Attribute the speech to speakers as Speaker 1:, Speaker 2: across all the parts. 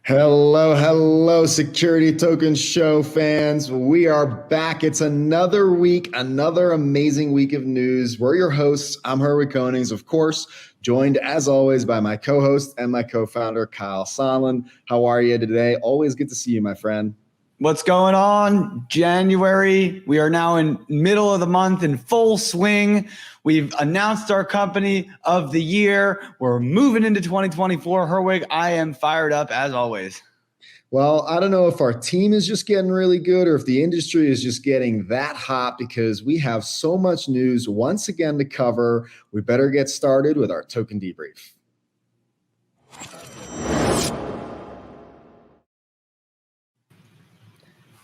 Speaker 1: Hello, Security Token Show fans. We are back. It's another week, another amazing week of news. We're your hosts. I'm Herwig Konings, of course, joined as always by my co-host and my co-founder, Kyle Sonlin. How are you today? Always good to see you, my friend.
Speaker 2: What's going on? January. We are now in middle of the month in full swing. We've announced our company of the year. We're moving into 2024. Herwig, I am fired up as always.
Speaker 1: Well, I don't know if our team is just getting really good or if the industry is just getting that hot because we have so much news once again to cover. We better get started with our token debrief.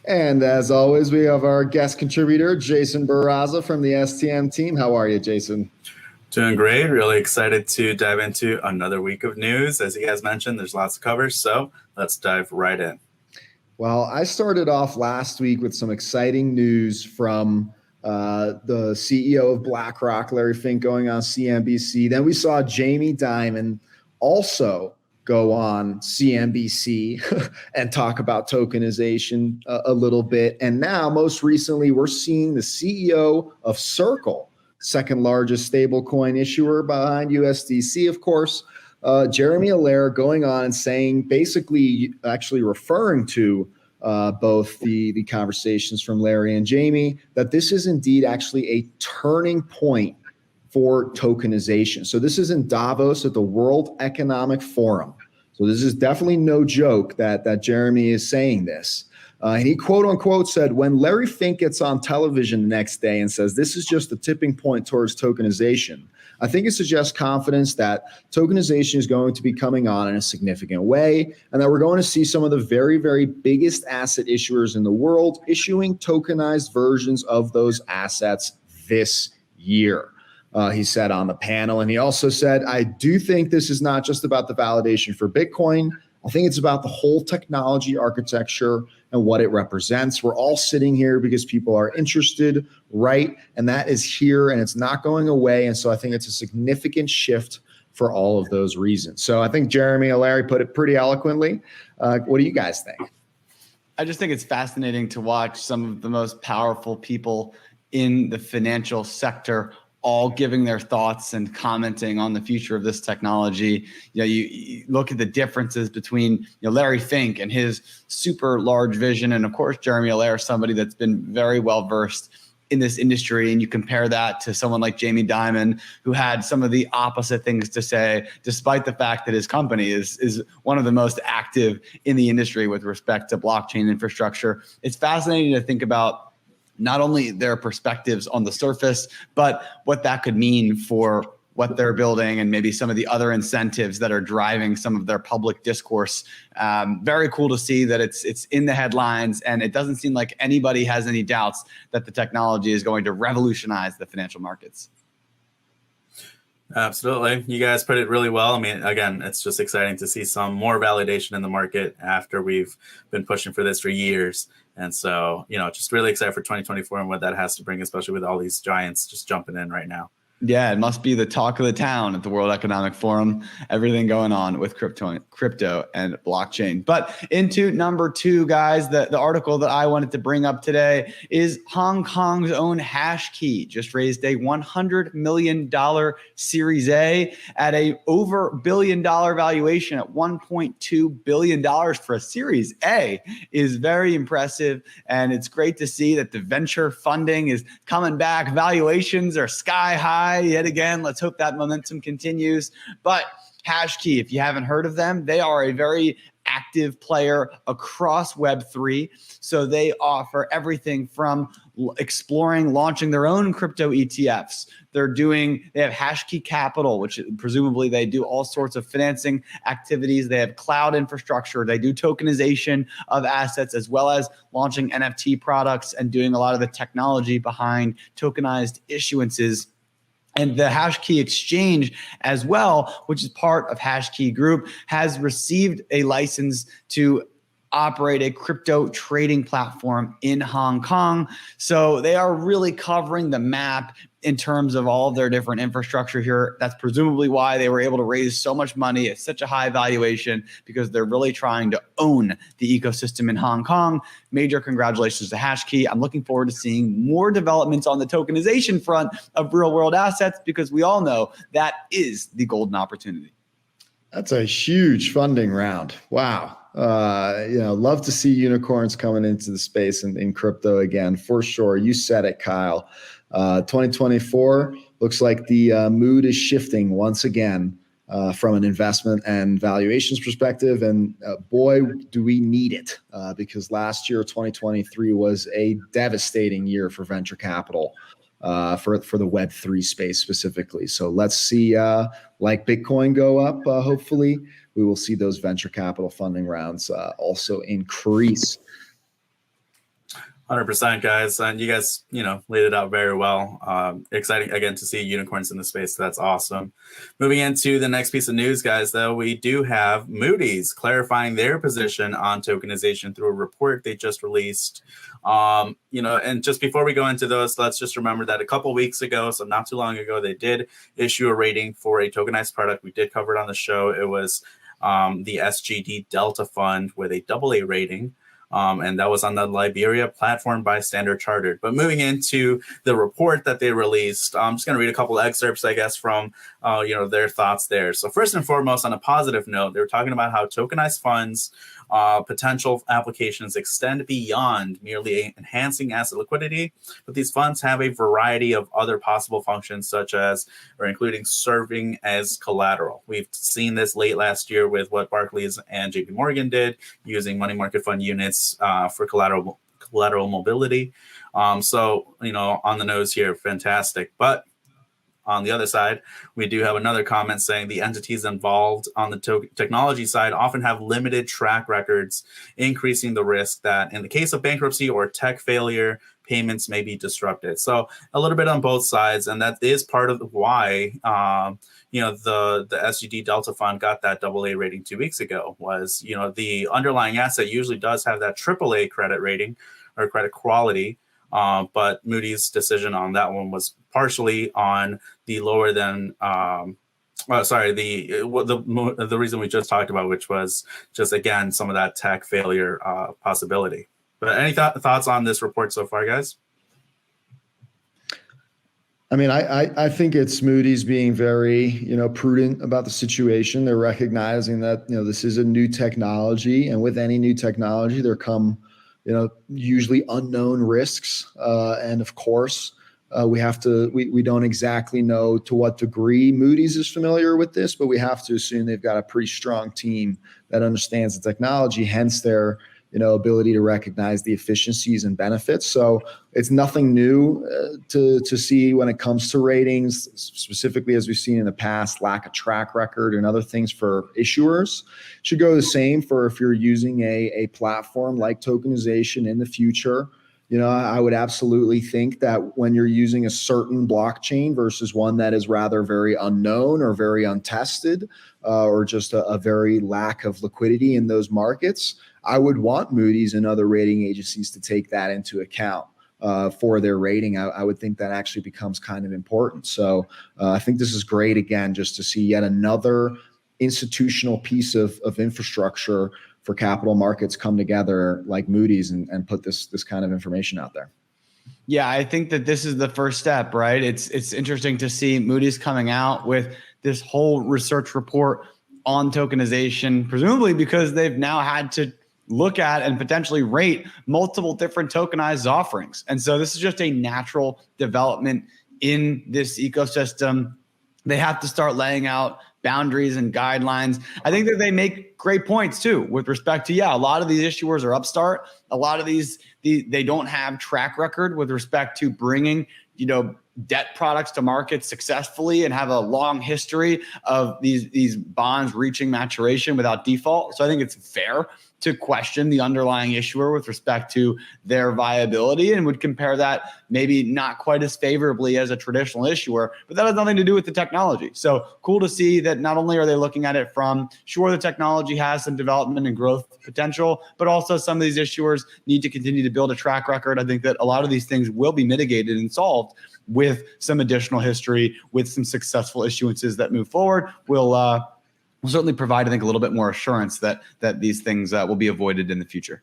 Speaker 1: And as always, we have our guest contributor, Jason Barraza from the STM team. How are you, Jason?
Speaker 3: Doing great. Really excited to dive into another week of news. As you guys mentioned, there's lots to cover, so let's dive right in.
Speaker 1: Well, I started off last week with some exciting news from the CEO of BlackRock, Larry Fink, going on CNBC. Then we saw Jamie Dimon also go on CNBC and talk about tokenization a little bit. And now, most recently, we're seeing the CEO of Circle, second largest stablecoin issuer behind USDC, of course, Jeremy Allaire, going on and saying, basically actually referring to both the conversations from Larry and Jamie, that this is indeed actually a turning point for tokenization. So this is in Davos at the World Economic Forum. So this is definitely no joke that Jeremy is saying this. And he quote unquote said, when Larry Fink gets on television the next day and says, this is just the tipping point towards tokenization, I think it suggests confidence that tokenization is going to be coming on in a significant way, and that we're going to see some of the very, very biggest asset issuers in the world issuing tokenized versions of those assets this year. He said on the panel. And he also said, I do think this is not just about the validation for Bitcoin. I think it's about the whole technology architecture and what it represents. We're all sitting here because people are interested, right? And that is here and it's not going away. And so I think it's a significant shift for all of those reasons. So I think Jeremy Allaire put it pretty eloquently. What do you guys think?
Speaker 2: I just think it's fascinating to watch some of the most powerful people in the financial sector all giving their thoughts and commenting on the future of this technology. You look at the differences between Larry Fink and his super large vision, and of course Jeremy Allaire, somebody that's been very well versed in this industry, and you compare that to someone like Jamie Dimon, who had some of the opposite things to say, despite the fact that his company is one of the most active in the industry with respect to blockchain infrastructure. It's fascinating to think about not only their perspectives on the surface, but what that could mean for what they're building and maybe some of the other incentives that are driving some of their public discourse. Very cool to see that it's in the headlines, and it doesn't seem like anybody has any doubts that the technology is going to revolutionize the financial markets.
Speaker 3: Absolutely. You guys put it really well. I mean, again, it's just exciting to see some more validation in the market after we've been pushing for this for years. And so, just really excited for 2024 and what that has to bring, especially with all these giants just jumping in right now.
Speaker 2: Yeah, it must be the talk of the town at the World Economic Forum. Everything going on with crypto and blockchain. But into number two, guys, the article that I wanted to bring up today is Hong Kong's own Hashkey just raised a $100 million Series A at a over $1 billion valuation at $1.2 billion for a Series A is very impressive. And it's great to see that the venture funding is coming back. Valuations are sky high yet again. Let's hope that momentum continues. But Hashkey, if you haven't heard of them, they are a very active player across Web3. So they offer everything from exploring launching their own crypto ETFs. They have Hashkey Capital, which presumably they do all sorts of financing activities. They have cloud infrastructure. They do tokenization of assets, as well as launching NFT products and doing a lot of the technology behind tokenized issuances. And the Hashkey exchange as well, which is part of Hashkey Group, has received a license to operate a crypto trading platform in Hong Kong. So they are really covering the map in terms of all of their different infrastructure here. That's presumably why they were able to raise so much money at such a high valuation, because they're really trying to own the ecosystem in Hong Kong. Major congratulations to Hashkey. I'm looking forward to seeing more developments on the tokenization front of real world assets, because we all know that is the golden opportunity.
Speaker 1: That's a huge funding round. Wow. Love to see unicorns coming into the space in crypto again, for sure. You said it, Kyle. 2024 looks like the mood is shifting once again from an investment and valuations perspective. And boy, do we need it, because last year, 2023, was a devastating year for venture capital. For the Web3 space specifically. So let's see, like Bitcoin go up, hopefully, we will see those venture capital funding rounds also increase.
Speaker 3: 100%, guys. And you guys, laid it out very well. Exciting, again, to see unicorns in the space. So that's awesome. Moving into the next piece of news, guys, though, we do have Moody's clarifying their position on tokenization through a report they just released. And just before we go into those, let's just remember that a couple weeks ago, so not too long ago, they did issue a rating for a tokenized product. We did cover it on the show. It was the SGD Delta Fund with a AA rating. And that was on the Liberia platform by Standard Chartered. But moving into the report that they released, I'm just going to read a couple of excerpts, I guess, from their thoughts there. So first and foremost, on a positive note, they were talking about how tokenized funds potential applications extend beyond merely enhancing asset liquidity, but these funds have a variety of other possible functions, such as or including serving as collateral. We've seen this late last year with what Barclays and JP Morgan did, using money market fund units for collateral mobility. So, on the nose here, fantastic. But on the other side, we do have another comment saying the entities involved on the technology side often have limited track records, increasing the risk that in the case of bankruptcy or tech failure, payments may be disrupted. So a little bit on both sides, and that is part of why the SGD Delta Fund got that AA rating 2 weeks ago. Was the underlying asset usually does have that AAA credit rating or credit quality. But Moody's decision on that one was partially on the lower than, the reason we just talked about, which was just, again, some of that tech failure possibility. But any thoughts on this report so far, guys?
Speaker 1: I mean, I think it's Moody's being very, prudent about the situation. They're recognizing that, this is a new technology, and with any new technology, there come usually unknown risks. And of course, we don't exactly know to what degree Moody's is familiar with this, but we have to assume they've got a pretty strong team that understands the technology, hence their, ability to recognize the efficiencies and benefits. So it's nothing new to see when it comes to ratings, specifically as we've seen in the past, lack of track record and other things for issuers. Should go the same for if you're using a platform like tokenization in the future. I would absolutely think that when you're using a certain blockchain versus one that is rather very unknown or very untested, or just a very lack of liquidity in those markets, I would want Moody's and other rating agencies to take that into account for their rating. I would think that actually becomes kind of important. So I think this is great, again, just to see yet another institutional piece of infrastructure for capital markets come together like Moody's and put this kind of information out there.
Speaker 2: Yeah, I think that this is the first step, right? It's interesting to see Moody's coming out with this whole research report on tokenization, presumably because they've now had to look at and potentially rate multiple different tokenized offerings. And so this is just a natural development in this ecosystem. They have to start laying out boundaries and guidelines. I think that they make great points too, with respect to, a lot of these issuers are upstart. A lot of they don't have track record with respect to bringing, debt products to market successfully and have a long history of these bonds reaching maturation without default. So I think it's fair to question the underlying issuer with respect to their viability, and would compare that maybe not quite as favorably as a traditional issuer, but that has nothing to do with the technology. So cool to see that not only are they looking at it from, sure, the technology has some development and growth potential, but also some of these issuers need to continue to build a track record. I think that a lot of these things will be mitigated and solved with some additional history, with some successful issuances that move forward. Will certainly provide, I think, a little bit more assurance that these things will be avoided in the future.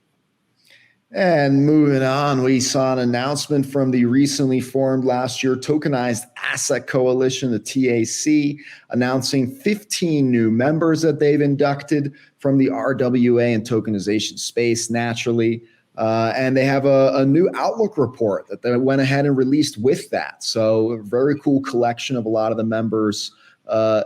Speaker 1: And moving on, we saw an announcement from the recently formed last year Tokenized Asset Coalition, the TAC, announcing 15 new members that they've inducted from the RWA and tokenization space naturally. And they have a new outlook report that they went ahead and released with that. So a very cool collection of a lot of the members'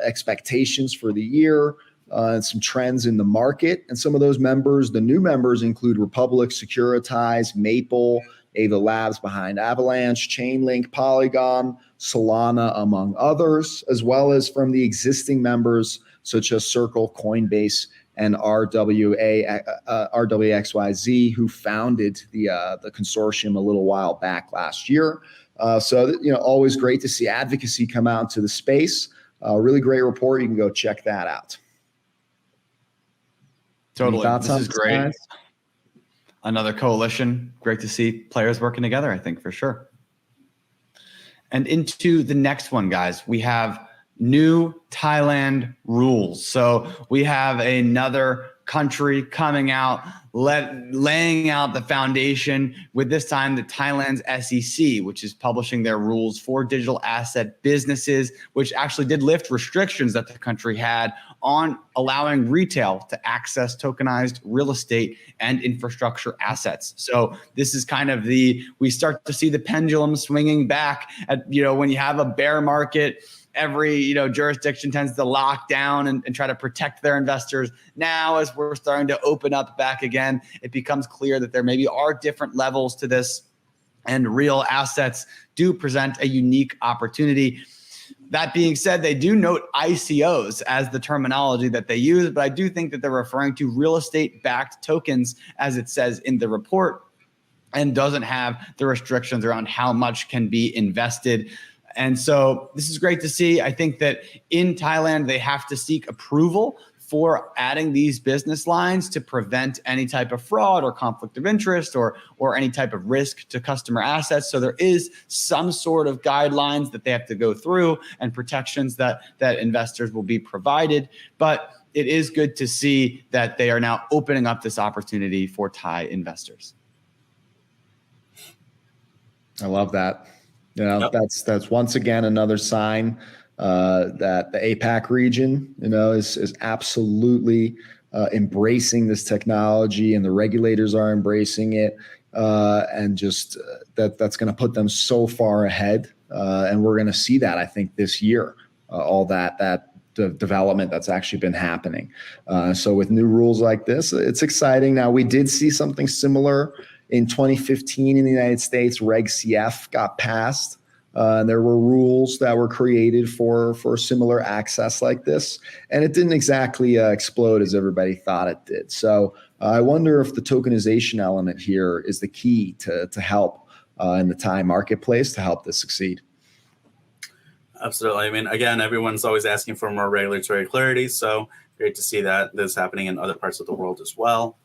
Speaker 1: expectations for the year, and some trends in the market. And some of those members, the new members, include Republic, Securitize, Maple, Ava Labs behind Avalanche, Chainlink, Polygon, Solana, among others, as well as from the existing members such as Circle, Coinbase, and RWXYZ, who founded the consortium a little while back last year. So always great to see advocacy come out into the space. Really great report. You can go check that out.
Speaker 2: Totally. This is great. Guys? Another coalition. Great to see players working together, I think, for sure. And into the next one, guys, we have new Thailand rules. So we have another country coming out, laying out the foundation, with this time the Thailand's SEC, which is publishing their rules for digital asset businesses, which actually did lift restrictions that the country had on allowing retail to access tokenized real estate and infrastructure assets. So this is kind of we start to see the pendulum swinging back at, when you have a bear market, every jurisdiction tends to lock down and try to protect their investors. Now, as we're starting to open up back again, it becomes clear that there maybe are different levels to this, and real assets do present a unique opportunity. That being said, they do note ICOs as the terminology that they use, but I do think that they're referring to real estate-backed tokens, as it says in the report, and doesn't have the restrictions around how much can be invested. And so this is great to see. I think that in Thailand, they have to seek approval for adding these business lines to prevent any type of fraud or conflict of interest or any type of risk to customer assets. So there is some sort of guidelines that they have to go through and protections that investors will be provided. But it is good to see that they are now opening up this opportunity for Thai investors.
Speaker 1: I love that. That's once again another sign that the APAC region, is absolutely embracing this technology, and the regulators are embracing it, and just that's going to put them so far ahead. And we're going to see that, I think, this year, all that development that's actually been happening. So with new rules like this, it's exciting. Now, we did see something similar in 2015 in the United States. Reg CF got passed. And there were rules that were created for similar access like this, and it didn't exactly explode as everybody thought it did. So I wonder if the tokenization element here is the key to help in the Thai marketplace to help this succeed.
Speaker 3: Absolutely. I mean, again, everyone's always asking for more regulatory clarity, so great to see that this is happening in other parts of the world as well.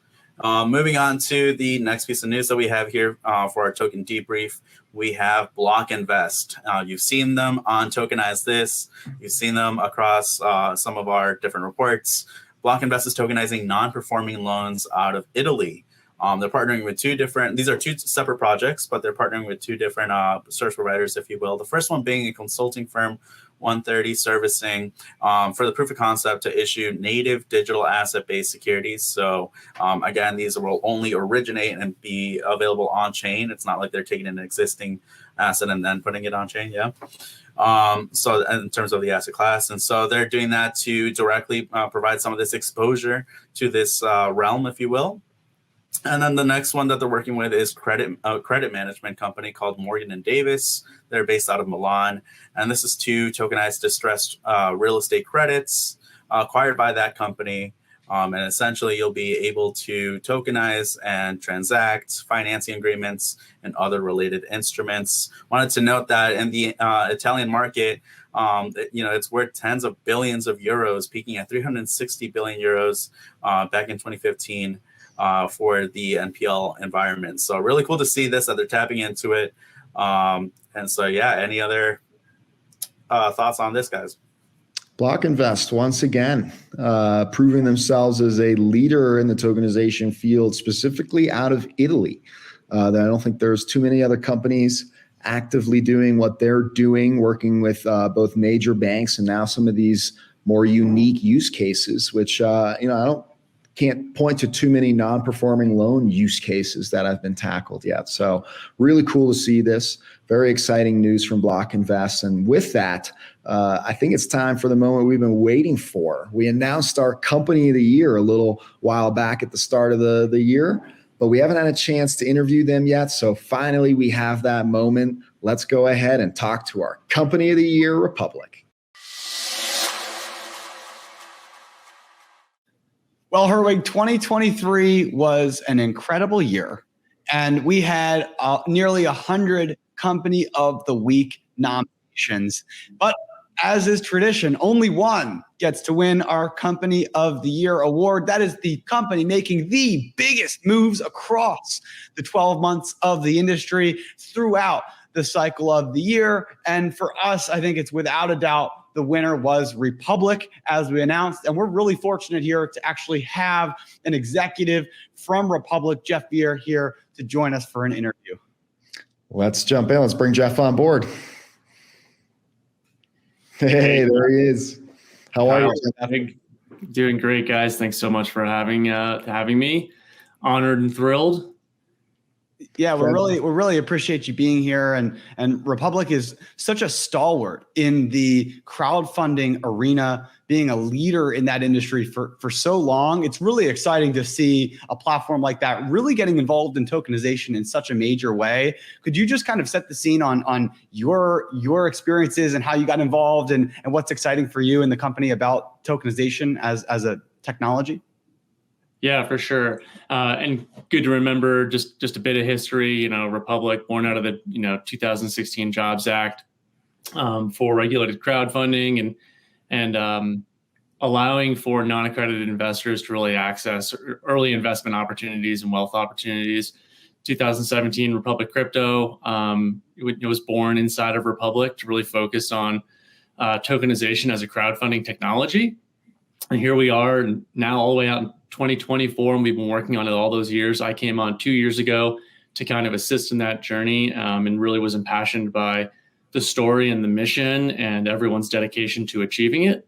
Speaker 3: Moving on to the next piece of news that we have here for our token debrief, we have Block Invest. You've seen them on Tokenize This. You've seen them across some of our different reports. Block Invest is tokenizing non-performing loans out of Italy. They're partnering with these are two separate projects, but they're partnering with two different service providers, if you will. The first one being a consulting firm, 130 Servicing, for the proof of concept to issue native digital asset-based securities. So again, these will only originate and be available on chain. It's not like they're taking an existing asset and then putting it on chain. Yeah. So in terms of the asset class, and so they're doing that to directly provide some of this exposure to this realm, if you will. And then the next one that they're working with is credit management company called Morgan and Davis. They're based out of Milan, and this is to tokenize distressed real estate credits acquired by that company. And essentially, you'll be able to tokenize and transact financing agreements and other related instruments. Wanted to note that in the Italian market, it's worth tens of billions of euros, peaking at 360 billion euros back in 2015. For the NPL environment. So really cool to see this, that they're tapping into it. And so, yeah, any other thoughts on this, guys?
Speaker 1: Block Invest, once again, proving themselves as a leader in the tokenization field, specifically out of Italy. I don't think there's too many other companies actively doing what they're doing, working with both major banks and now some of these more unique use cases, which, can't point to too many non-performing loan use cases that have been tackled yet. So really cool to see this. Very exciting news from Block Invest. And with that, I think it's time for the moment we've been waiting for. We announced our company of the year a little while back at the start of the year, but we haven't had a chance to interview them yet. So finally, we have that moment. Let's go ahead and talk to our company of the year, Republic.
Speaker 2: Well, Herwig, 2023 was an incredible year, and we had nearly 100 Company of the Week nominations. But as is tradition, only one gets to win our Company of the Year award. That is the company making the biggest moves across the 12 months of the industry throughout the cycle of the year. And for us, I think it's without a doubt the winner was Republic, as we announced. And we're really fortunate here to actually have an executive from Republic, Jeff Vier, here to join us for an interview.
Speaker 1: Let's jump in. Let's bring Jeff on board. Hey, there he is. How are you?
Speaker 4: Doing great, guys. Thanks so much for having me. Honored and thrilled.
Speaker 2: Yeah, we really appreciate you being here, and Republic is such a stalwart in the crowdfunding arena, being a leader in that industry for so long. It's really exciting to see a platform like that really getting involved in tokenization in such a major way. Could you just kind of set the scene on your experiences and how you got involved and what's exciting for you and the company about tokenization as a technology?
Speaker 4: Yeah, for sure. And good to remember just a bit of history, Republic, born out of the, 2016 Jobs Act for regulated crowdfunding and allowing for non-accredited investors to really access early investment opportunities and wealth opportunities. 2017 Republic Crypto, it was born inside of Republic to really focus on tokenization as a crowdfunding technology. And here we are now all the way out in 2024, and we've been working on it all those years. I came on 2 years ago to kind of assist in that journey and really was impassioned by the story and the mission and everyone's dedication to achieving it.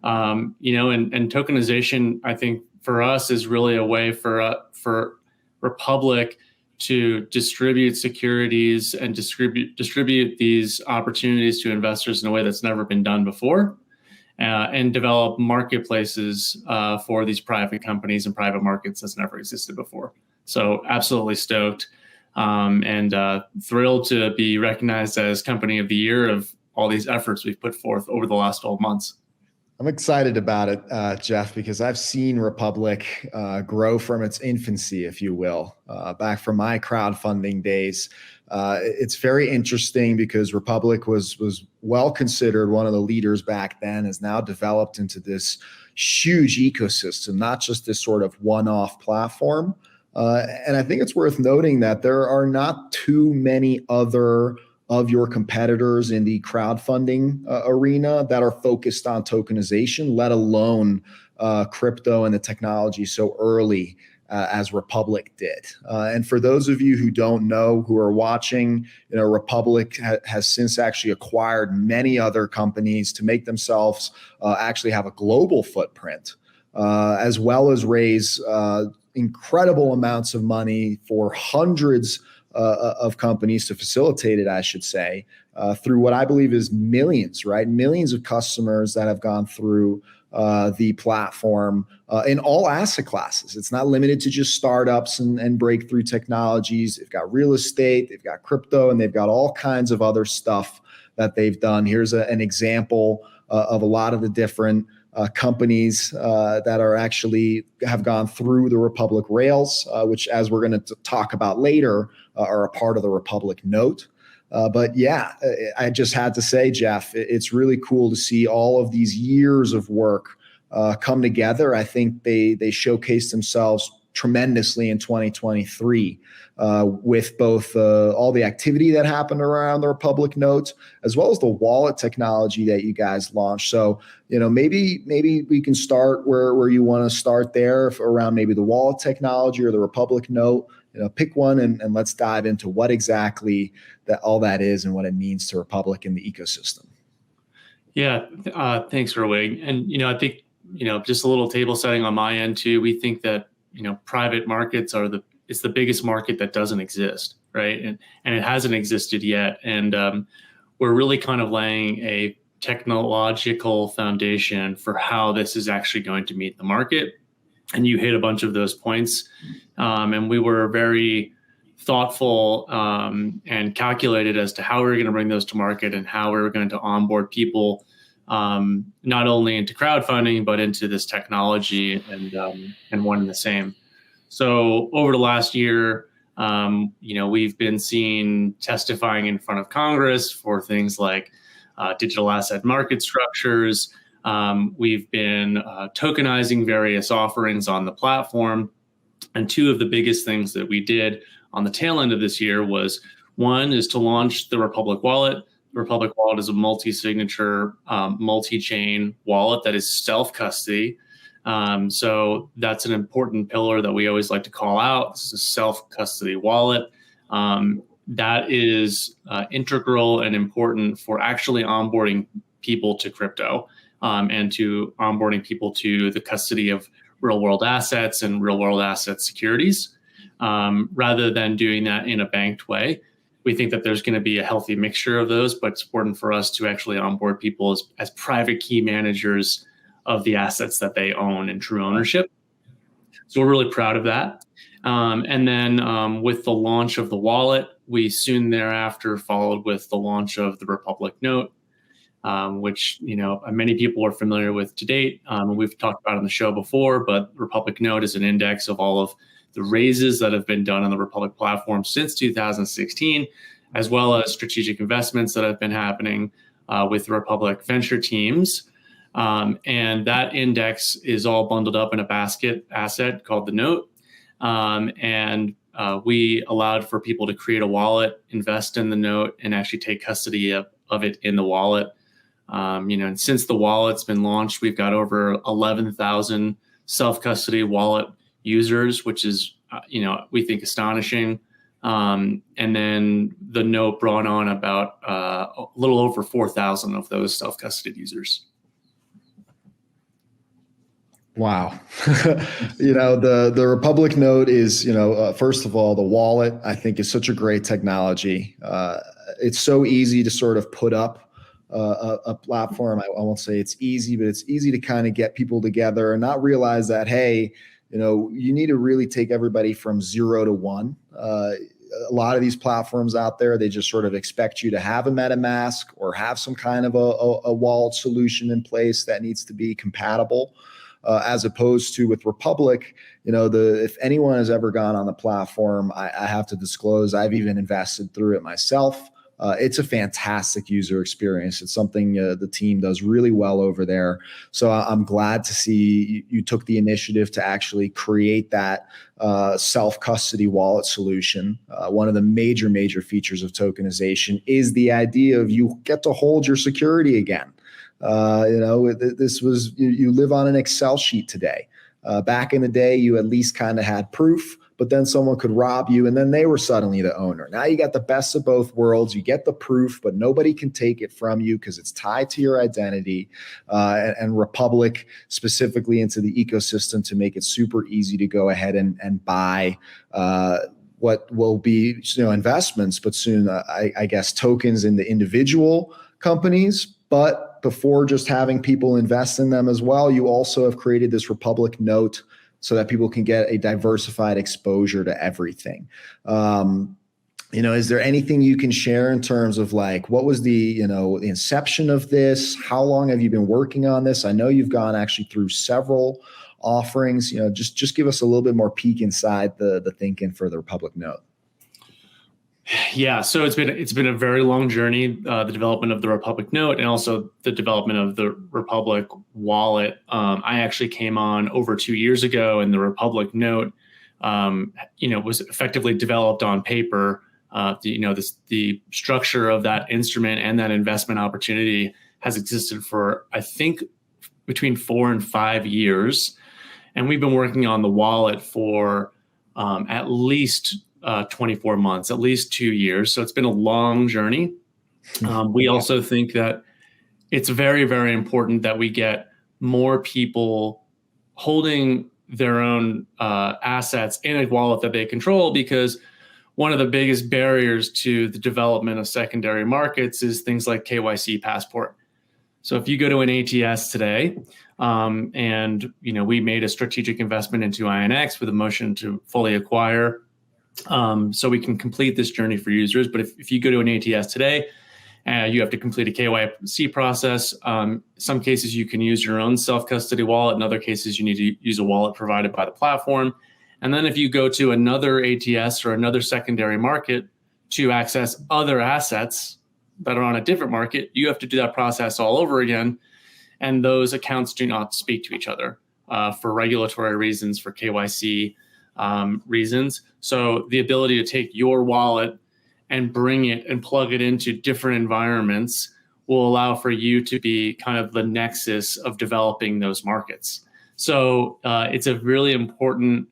Speaker 4: And tokenization, I think for us is really a way for Republic to distribute securities and distribute these opportunities to investors in a way that's never been done before. And develop marketplaces for these private companies and private markets that's never existed before. So absolutely stoked and thrilled to be recognized as Company of the Year of all these efforts we've put forth over the last 12 months.
Speaker 1: I'm excited about it, Jeff, because I've seen Republic grow from its infancy, if you will, back from my crowdfunding days. It's very interesting because Republic was well considered one of the leaders back then, has now developed into this huge ecosystem, not just this sort of one-off platform. And I think it's worth noting that there are not too many other of your competitors in the crowdfunding arena that are focused on tokenization, let alone crypto and the technology so early as Republic did. And for those of you who don't know, who are watching, Republic has since actually acquired many other companies to make themselves actually have a global footprint, as well as raise incredible amounts of money for hundreds of companies, to facilitate it, I should say, through what I believe is millions, right? Millions of customers that have gone through the platform in all asset classes. It's not limited to just startups and breakthrough technologies. They've got real estate, they've got crypto, and they've got all kinds of other stuff that they've done. Here's an example of a lot of the different companies that are actually have gone through the Republic rails, which, as we're going to talk about later, are a part of the Republic note. But yeah, I just had to say, Jeff, it's really cool to see all of these years of work come together. I think they showcased themselves tremendously in 2023 with both all the activity that happened around the Republic note, as well as the wallet technology that you guys launched. So, maybe we can start where you want to start there, around maybe the wallet technology or the Republic note. Pick one and let's dive into what exactly all that is and what it means to Republic and the ecosystem.
Speaker 4: Yeah, thanks, Herwig. And I think just a little table setting on my end too. We think that private markets it's the biggest market that doesn't exist, right? And it hasn't existed yet. And we're really kind of laying a technological foundation for how this is actually going to meet the market. And you hit a bunch of those points. And we were very thoughtful and calculated as to how we were going to bring those to market and how we were going to onboard people, not only into crowdfunding, but into this technology and one and the same. So over the last year, we've been seen testifying in front of Congress for things like digital asset market structures. We've been tokenizing various offerings on the platform. And two of the biggest things that we did on the tail end of this year was, one is to launch the Republic Wallet. The Republic Wallet is a multi-signature, multi-chain wallet that is self-custody. So that's an important pillar that we always like to call out. This is a self-custody wallet. That is integral and important for actually onboarding people to crypto and to onboarding people to the custody of real-world assets and real-world asset securities, rather than doing that in a banked way. We think that there's going to be a healthy mixture of those, but it's important for us to actually onboard people as private key managers of the assets that they own in true ownership. So we're really proud of that. And then with the launch of the wallet, we soon thereafter followed with the launch of the Republic note, which many people are familiar with to date. We've talked about on the show before, but Republic note is an index of all of the raises that have been done on the Republic platform since 2016, as well as strategic investments that have been happening with the Republic venture teams. And that index is all bundled up in a basket asset called the note. And we allowed for people to create a wallet, invest in the note, and actually take custody of it in the wallet. And since the wallet's been launched, we've got over 11,000 self-custody wallet users, which is, we think astonishing. And then the note brought on about a little over 4,000 of those self-custody users.
Speaker 1: Wow. The Republic note is, first of all, the wallet, I think, is such a great technology. It's so easy to sort of put up a platform. I won't say it's easy, but it's easy to kind of get people together and not realize that, hey, you need to really take everybody from 0 to 1. A lot of these platforms out there, they just sort of expect you to have a MetaMask or have some kind of a wallet solution in place that needs to be compatible. As opposed to with Republic, if anyone has ever gone on the platform, I have to disclose, I've even invested through it myself. It's a fantastic user experience. It's something the team does really well over there. So I'm glad to see you took the initiative to actually create that self-custody wallet solution. One of the major features of tokenization is the idea of you get to hold your security again. This was, you live on an Excel sheet today. Back in the day, you at least kind of had proof, but then someone could rob you and then they were suddenly the owner. Now you got the best of both worlds. You get the proof, but nobody can take it from you because it's tied to your identity. And Republic specifically into the ecosystem to make it super easy to go ahead and buy what will be, investments, but soon, I guess, tokens in the individual companies. But before just having people invest in them as well, you also have created this Republic note so that people can get a diversified exposure to everything. Is there anything you can share in terms of like, what was the inception of this? How long have you been working on this? I know you've gone actually through several offerings. Just give us a little bit more peek inside the thinking for the Republic note.
Speaker 4: Yeah, so it's been a very long journey, the development of the Republic note and also the development of the Republic wallet. I actually came on over 2 years ago, and the Republic note, was effectively developed on paper. The structure of that instrument and that investment opportunity has existed for, I think, between 4 and 5 years, and we've been working on the wallet for at least 24 months, at least 2 years. So it's been a long journey. We also think that it's very, very important that we get more people holding their own assets in a wallet that they control, because one of the biggest barriers to the development of secondary markets is things like KYC passport. So if you go to an ATS today, and we made a strategic investment into INX with a motion to fully acquire, so we can complete this journey for users. But if you go to an ATS today, you have to complete a KYC process. Some cases you can use your own self-custody wallet. In other cases, you need to use a wallet provided by the platform. And then if you go to another ATS or another secondary market to access other assets that are on a different market, you have to do that process all over again. And those accounts do not speak to each other for regulatory reasons, for KYC reasons. So the ability to take your wallet and bring it and plug it into different environments will allow for you to be kind of the nexus of developing those markets. So it's a really important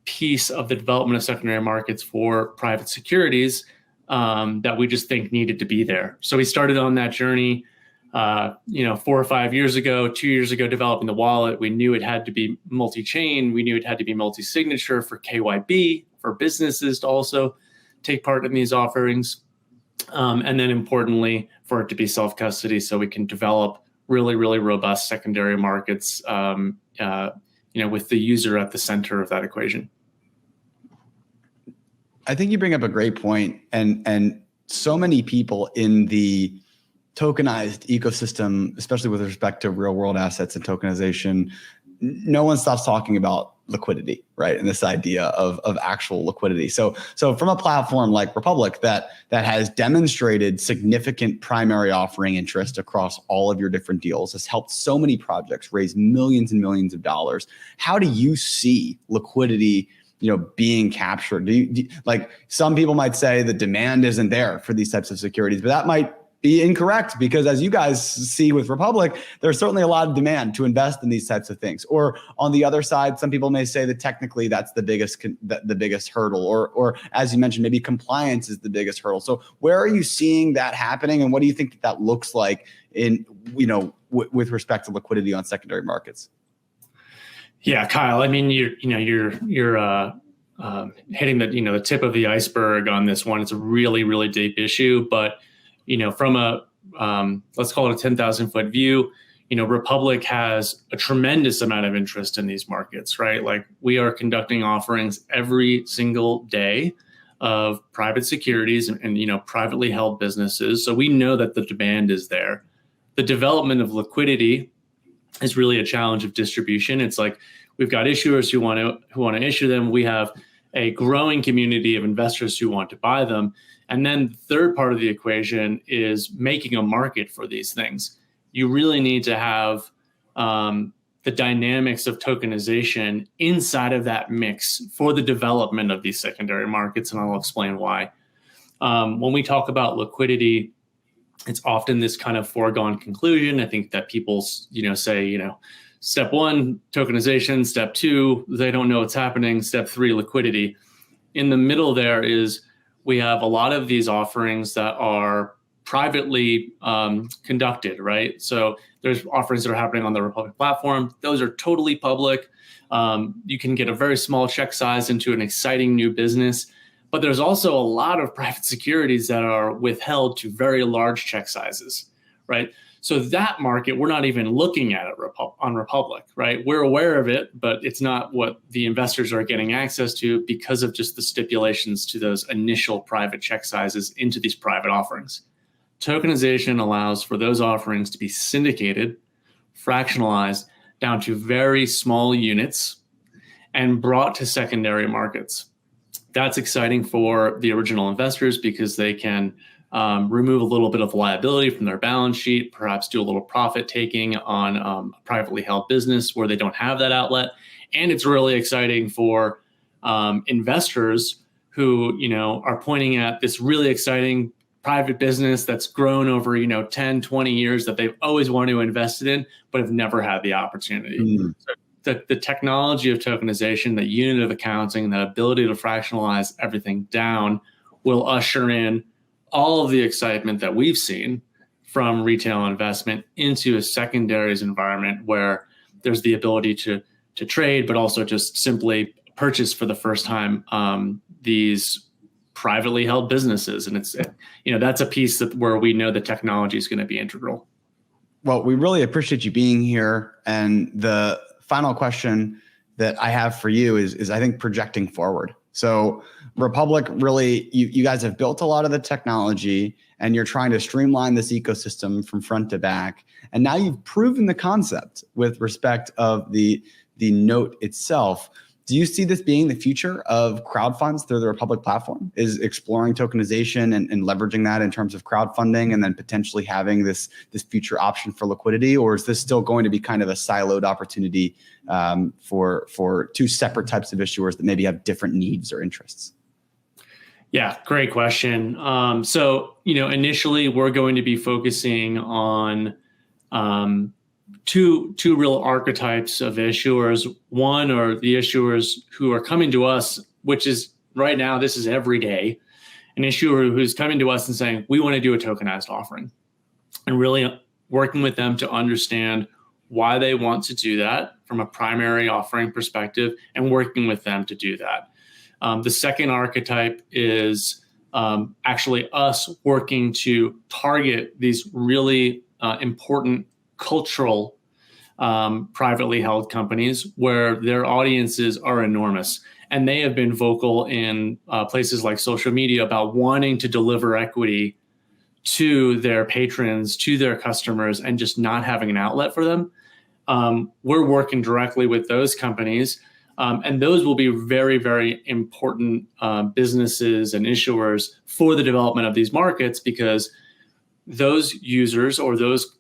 Speaker 4: piece of the development of secondary markets for private securities that we just think needed to be there. So we started on that journey 4 or 5 years ago, 2 years ago, developing the wallet. We knew it had to be multi-chain. We knew it had to be multi-signature for KYB, for businesses to also take part in these offerings. And then importantly, for it to be self-custody so we can develop really, really robust secondary markets, with the user at the center of that equation.
Speaker 2: I think you bring up a great point, and so many people in the tokenized ecosystem, especially with respect to real world assets and tokenization, no one stops talking about liquidity, right? And this idea of actual liquidity. So from a platform like Republic that has demonstrated significant primary offering interest across all of your different deals, has helped so many projects raise millions and millions of dollars. How do you see liquidity being captured? Do you, like, some people might say the demand isn't there for these types of securities, but that might be incorrect, because as you guys see with Republic, there's certainly a lot of demand to invest in these types of things. Or on the other side, some people may say that technically that's the biggest hurdle, or as you mentioned, maybe compliance is the biggest hurdle. So where are you seeing that happening, and what do you think that looks like in with respect to liquidity on secondary markets?
Speaker 4: Yeah, Kyle. I mean, you're hitting the tip of the iceberg on this one. It's a really, really deep issue, but from a let's call it a 10,000 foot view, Republic has a tremendous amount of interest in these markets, right? Like, we are conducting offerings every single day of private securities and privately held businesses. So we know that the demand is there. The development of liquidity is really a challenge of distribution. It's like, we've got issuers who want to issue them. We have a growing community of investors who want to buy them. And then the third part of the equation is making a market for these things. You really need to have the dynamics of tokenization inside of that mix for the development of these secondary markets, and I'll explain why. When we talk about liquidity, it's often this kind of foregone conclusion. I think that people, say, step one, tokenization, step two, they don't know what's happening, step three, liquidity. In the middle there is, we have a lot of these offerings that are privately conducted, right? So there's offerings that are happening on the Republic platform. Those are totally public. You can get a very small check size into an exciting new business. But there's also a lot of private securities that are withheld to very large check sizes, right? So that market, we're not even looking at it on Republic, right? We're aware of it, but it's not what the investors are getting access to because of just the stipulations to those initial private check sizes into these private offerings. Tokenization allows for those offerings to be syndicated, fractionalized down to very small units and brought to secondary markets. That's exciting for the original investors because they can remove a little bit of liability from their balance sheet, perhaps do a little profit taking on a privately held business where they don't have that outlet. And it's really exciting for investors who, are pointing at this really exciting private business that's grown over, 10, 20 years that they've always wanted to invest in, but have never had the opportunity. Mm-hmm. So the technology of tokenization, the unit of accounting, the ability to fractionalize everything down will usher in all of the excitement that we've seen from retail investment into a secondaries environment where there's the ability to trade, but also just simply purchase for the first time these privately held businesses. And it's, that's a piece where we know the technology is going to be integral.
Speaker 2: Well, we really appreciate you being here. And the final question that I have for you is I think projecting forward. So Republic, really, you guys have built a lot of the technology and you're trying to streamline this ecosystem from front to back. And now you've proven the concept with respect of the note itself. Do you see this being the future of crowd funds through the Republic platform? Is exploring tokenization and leveraging that in terms of crowdfunding and then potentially having this future option for liquidity? Or is this still going to be kind of a siloed opportunity for two separate types of issuers that maybe have different needs or interests?
Speaker 4: Yeah, great question. So, initially we're going to be focusing on two real archetypes of issuers. One are the issuers who are coming to us, which is right now, this is every day, an issuer who's coming to us and saying, we want to do a tokenized offering, and really working with them to understand why they want to do that from a primary offering perspective and working with them to do that. The second archetype is actually us working to target these really important cultural privately held companies where their audiences are enormous. And they have been vocal in places like social media about wanting to deliver equity to their patrons, to their customers, and just not having an outlet for them. We're working directly with those companies. And those will be very, very important businesses and issuers for the development of these markets, because those users or those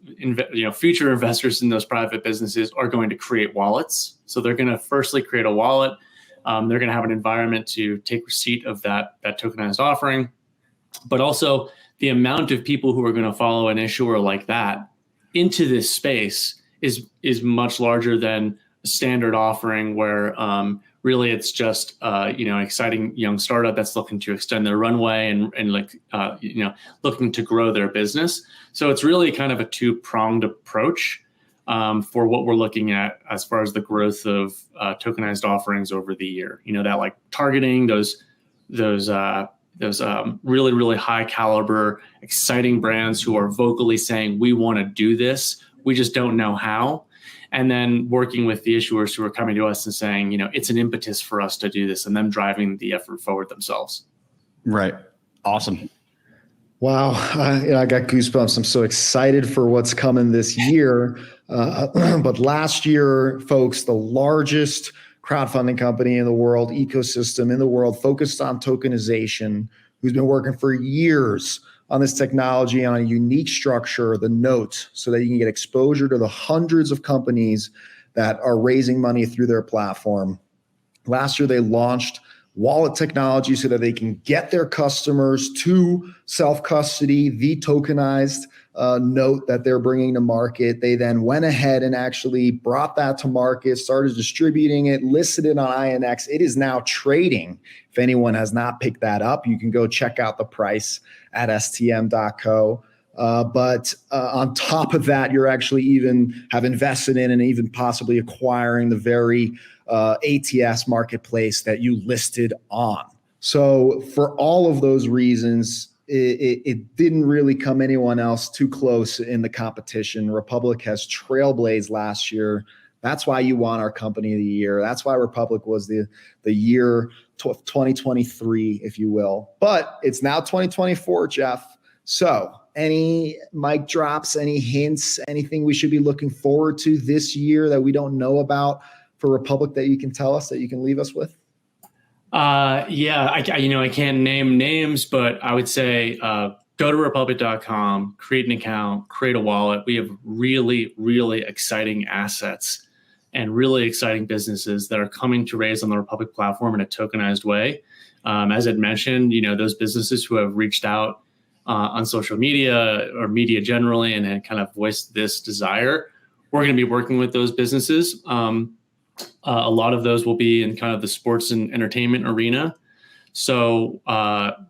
Speaker 4: future investors in those private businesses are going to create wallets. So they're going to firstly create a wallet. They're going to have an environment to take receipt of that tokenized offering. But also the amount of people who are going to follow an issuer like that into this space is much larger than a standard offering where really it's just an exciting young startup that's looking to extend their runway and looking to grow their business. So it's really kind of a two-pronged approach for what we're looking at as far as the growth of tokenized offerings over the year. That like targeting those really, really high caliber, exciting brands who are vocally saying, we want to do this, we just don't know how. And then working with the issuers who are coming to us and saying, it's an impetus for us to do this, and them driving the effort forward themselves.
Speaker 2: Right. Awesome.
Speaker 1: Wow. I got goosebumps. I'm so excited for what's coming this year. But last year, folks, the largest crowdfunding company in the world, ecosystem in the world, focused on tokenization, who's been working for years on this technology, on a unique structure, the note, so that you can get exposure to the hundreds of companies that are raising money through their platform. Last year, they launched wallet technology so that they can get their customers to self-custody, the tokenized note that they're bringing to market. They then went ahead and actually brought that to market, started distributing it, listed it on INX. It is now trading. If anyone has not picked that up, you can go check out the price at stm.co. But on top of that, you're actually even have invested in and even possibly acquiring the very ATS marketplace that you listed on. So for all of those reasons, it didn't really come anyone else too close in the competition. Republic has trailblazed last year. That's why you won our company of the year. That's why Republic was the year 2023, if you will. But it's now 2024, Jeff. So any mic drops, any hints, anything we should be looking forward to this year that we don't know about for Republic that you can tell us, that you can leave us with?
Speaker 4: Yeah, I can't name names, but I would say go to republic.com, create an account, create a wallet. We have really, really exciting assets and really exciting businesses that are coming to raise on the Republic platform in a tokenized way. As I'd mentioned, those businesses who have reached out on social media or media generally and kind of voiced this desire, we're going to be working with those businesses. A lot of those will be in kind of the sports and entertainment arena. So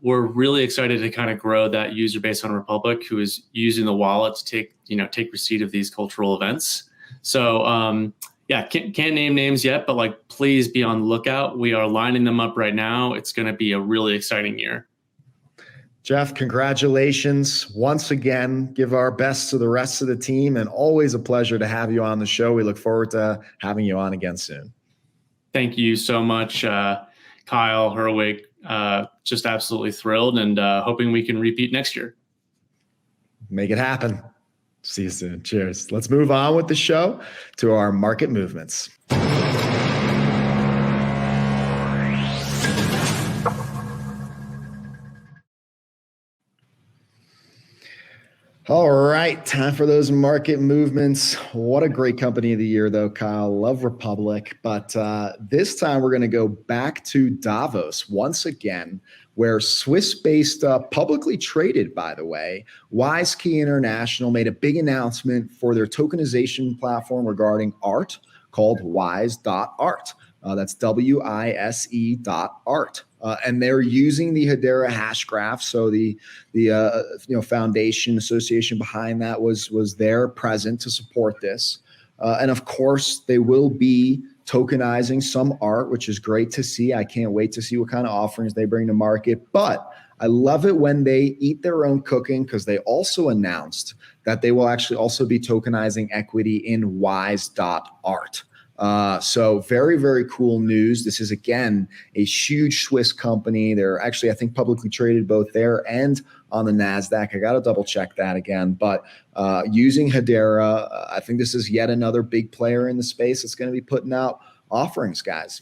Speaker 4: we're really excited to kind of grow that user base on Republic who is using the wallet to take receipt of these cultural events. So can't name names yet, but please be on the lookout. We are lining them up right now. It's going to be a really exciting year.
Speaker 1: Jeff, congratulations once again. Give our best to the rest of the team, and always a pleasure to have you on the show. We look forward to having you on again soon.
Speaker 4: Thank you so much, Kyle, Herwig. Just absolutely thrilled, and hoping we can repeat next year.
Speaker 1: Make it happen. See you soon. Cheers. Let's move on with the show to our market movements. All right, time for those market movements. What a great company of the year, though, Kyle. Love Republic. But this time we're going to go back to Davos once again, where Swiss-based, publicly traded, by the way, WiseKey International made a big announcement for their tokenization platform regarding art called wise.art. That's WISE.art. And they're using the Hedera hash graph. So the foundation association behind that was there present to support this. And of course, they will be tokenizing some art, which is great to see. I can't wait to see what kind of offerings they bring to market. But I love it when they eat their own cooking, because they also announced that they will actually also be tokenizing equity in wise.art. So very, very cool news. This is, again, a huge Swiss company. They're actually, I think, publicly traded both there and on the NASDAQ. I got to double check that again. But using Hedera, I think this is yet another big player in the space that's going to be putting out offerings, guys.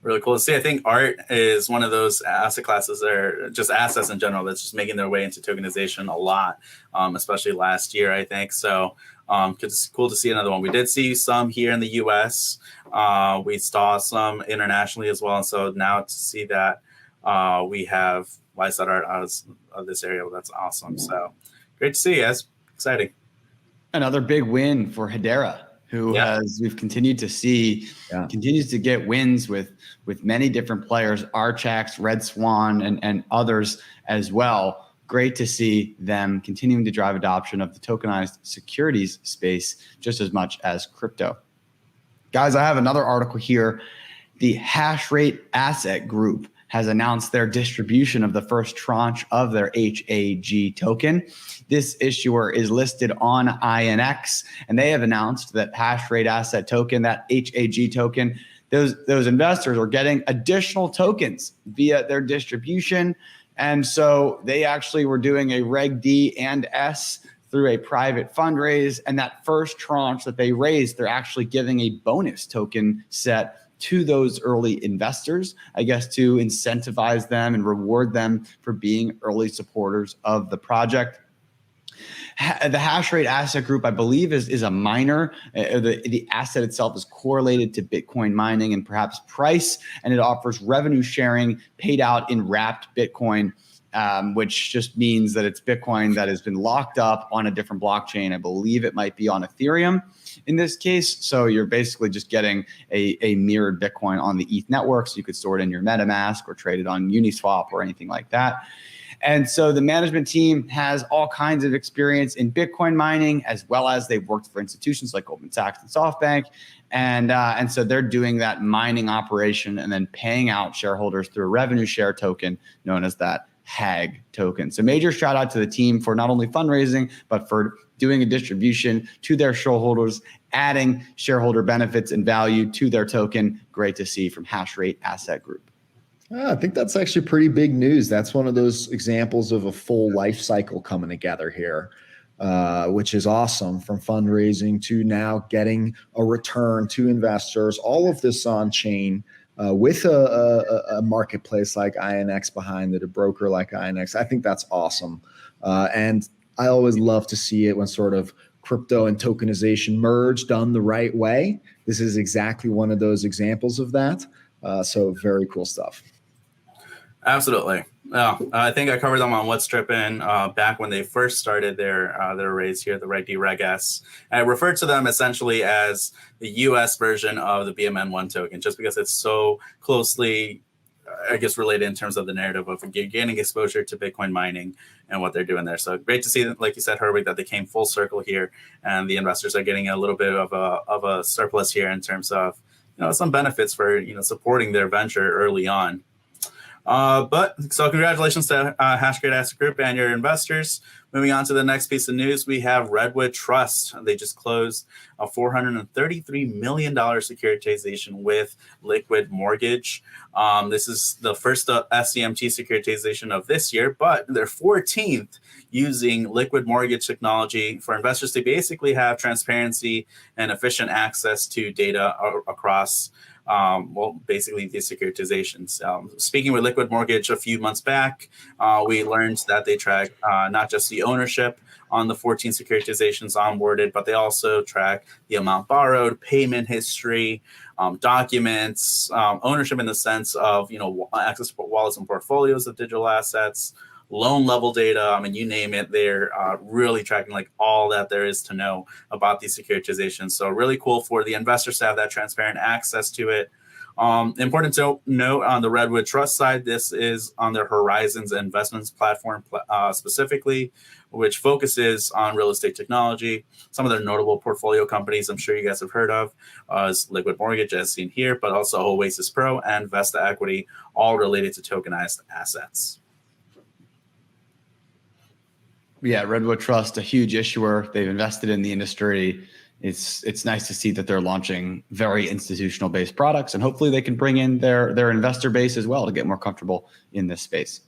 Speaker 3: Really cool to see. I think art is one of those asset classes that are just assets in general that's just making their way into tokenization a lot, especially last year, I think. So it's cool to see another one. We did see some here in the US. We saw some internationally as well. And so now to see that we have Wise.art out of this area, well, that's awesome. So great to see you guys. Exciting.
Speaker 2: Another big win for Hedera, who we've continued to see, continues to get wins with many different players, Archax, Red Swan, and others as well. Great to see them continuing to drive adoption of the tokenized securities space just as much as crypto. Guys, I have another article here. The Hashrate Asset Group has announced their distribution of the first tranche of their HAG token. This issuer is listed on INX, and they have announced that Hashrate Asset Token, that HAG token, those investors are getting additional tokens via their distribution. And so they actually were doing a Reg D and S through a private fundraise. And that first tranche that they raised, they're actually giving a bonus token set to those early investors, I guess, to incentivize them and reward them for being early supporters of the project. The Hashrate Asset Group, I believe, is a miner. The asset itself is correlated to Bitcoin mining and perhaps price, and it offers revenue sharing paid out in wrapped Bitcoin, which just means that it's Bitcoin that has been locked up on a different blockchain. I believe it might be on Ethereum in this case. So you're basically just getting a mirrored Bitcoin on the ETH network. So you could store it in your MetaMask or trade it on Uniswap or anything like that. And so the management team has all kinds of experience in Bitcoin mining, as well as they've worked for institutions like Goldman Sachs and SoftBank. And so they're doing that mining operation and then paying out shareholders through a revenue share token known as that HAG token. So major shout out to the team for not only fundraising, but for doing a distribution to their shareholders, adding shareholder benefits and value to their token. Great to see from Hashrate Asset Group.
Speaker 1: I think that's actually pretty big news. That's one of those examples of a full life cycle coming together here, which is awesome, from fundraising to now getting a return to investors. All of this on chain with a marketplace like INX behind it, a broker like INX. I think that's awesome. And I always love to see it when sort of crypto and tokenization merge done the right way. This is exactly one of those examples of that. So very cool stuff.
Speaker 3: Absolutely. I think I covered them on What's Trippin' back when they first started their raise here, the Reg D Reg S. I referred to them essentially as the US version of the BMN1 token, just because it's so closely, I guess, related in terms of the narrative of gaining exposure to Bitcoin mining and what they're doing there. So great to see, like you said, Herwig, that they came full circle here, and the investors are getting a little bit of a surplus here in terms of, some benefits for, supporting their venture early on. But so congratulations to Hashrate Asset Group and your investors. Moving on to the next piece of news, we have Redwood Trust. They just closed a $433 million securitization with Liquid Mortgage. This is the first SCMT securitization of this year, but their 14th using Liquid Mortgage technology for investors to basically have transparency and efficient access to data across basically these securitizations. Speaking with Liquid Mortgage a few months back, we learned that they track not just the ownership on the 14 securitizations onboarded, but they also track the amount borrowed, payment history, documents, ownership in the sense of, access to wallets and portfolios of digital assets, loan level data. I mean, you name it, they're really tracking like all that there is to know about these securitizations. So really cool for the investors to have that transparent access to it. Important to note on the Redwood Trust side, this is on their Horizons Investments platform specifically, which focuses on real estate technology. Some of their notable portfolio companies I'm sure you guys have heard of is Liquid Mortgage, as seen here, but also Oasis Pro and Vesta Equity, all related to tokenized assets.
Speaker 2: Yeah, Redwood Trust, a huge issuer. They've invested in the industry. It's nice to see that they're launching very institutional based products, and hopefully they can bring in their investor base as well to get more comfortable in this space.